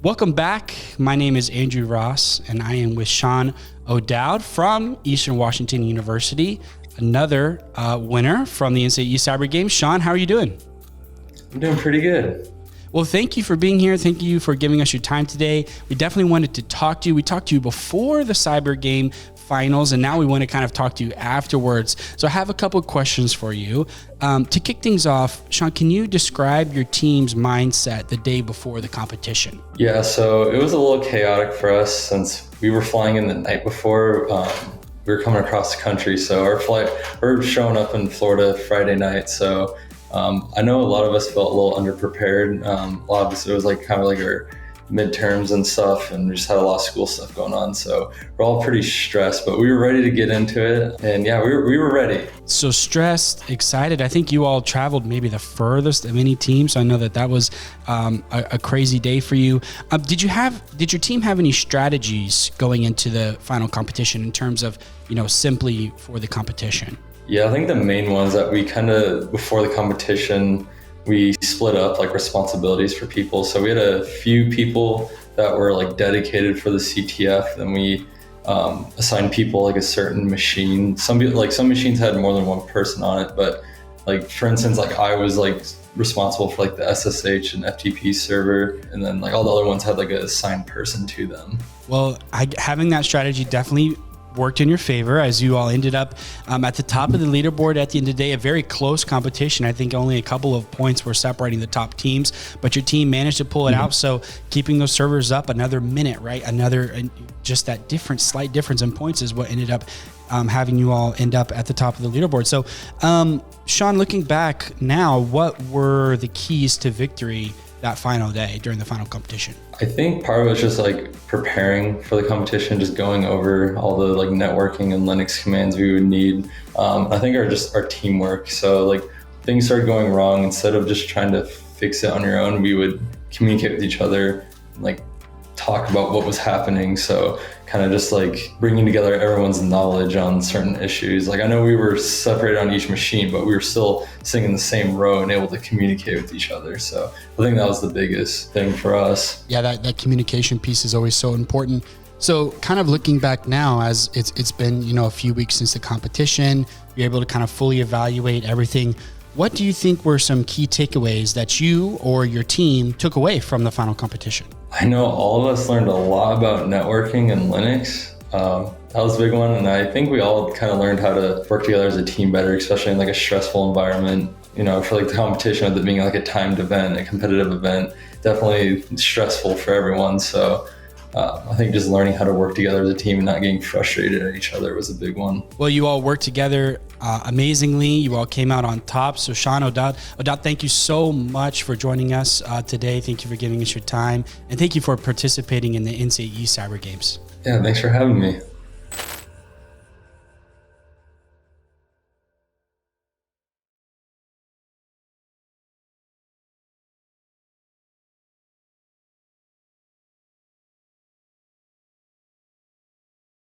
Welcome back. My name is Andrew Ross, and I am with Sean O'Dowd from Eastern Washington University, another winner from the NCAE Cyber Games. Sean, how are you doing? I'm doing pretty good. Well, thank you for being here. Thank you for giving us your time today. We definitely wanted to talk to you. We talked to you before the Cyber Game finals, and now we want to kind of talk to you afterwards. So I have a couple of questions for you. To kick things off, Sean, can you describe your team's mindset the day before the competition? Yeah, so it was a little chaotic for us since we were flying in the night before. We were coming across the country, so we're showing up in Florida Friday night. So I know a lot of us felt a little underprepared. A lot of us, it was like kind of like our midterms and stuff, and we just had a lot of school stuff going on. So we're all pretty stressed, but we were ready to get into it. And yeah, we were ready. So stressed, excited. I think you all traveled maybe the furthest of any team. So I know that was a crazy day for you. Did your team have any strategies going into the final competition in terms of, simply for the competition? Yeah, I think the main ones that we before the competition, we split up like responsibilities for people. So we had a few people that were like dedicated for the CTF, and we assigned people like a certain machine. Some machines had more than one person on it, but like for instance, like I was like responsible for like the SSH and FTP server, and then like all the other ones had like a assigned person to them. Well, having that strategy definitely worked in your favor, as you all ended up at the top of the leaderboard at the end of the day. A very close competition. I think only a couple of points were separating the top teams, but your team managed to pull it out. So keeping those servers up another minute, right? Just that slight difference in points is what ended up having you all end up at the top of the leaderboard. So Sean, looking back now, what were the keys to victory that final day during the final competition? I think part of it was just like preparing for the competition, just going over all the like networking and Linux commands we would need. I think our teamwork. So like things started going wrong, instead of just trying to fix it on your own, we would communicate with each other, like talk about what was happening. So kind of just like bringing together everyone's knowledge on certain issues. Like I know we were separated on each machine, but we were still sitting in the same row and able to communicate with each other. So I think that was the biggest thing for us. Yeah, that communication piece is always so important. So kind of looking back now, as it's been, a few weeks since the competition, you're able to kind of fully evaluate everything. What do you think were some key takeaways that you or your team took away from the final competition? I know all of us learned a lot about networking and Linux. That was a big one. And I think we all kind of learned how to work together as a team better, especially in like a stressful environment. For like the competition, with it being like a timed event, a competitive event, definitely stressful for everyone. So I think just learning how to work together as a team and not getting frustrated at each other was a big one. Well, you all worked together amazingly. You all came out on top. So Sean O'Dowd, thank you so much for joining us today. Thank you for giving us your time. And thank you for participating in the NCAE Cyber Games. Yeah, thanks for having me.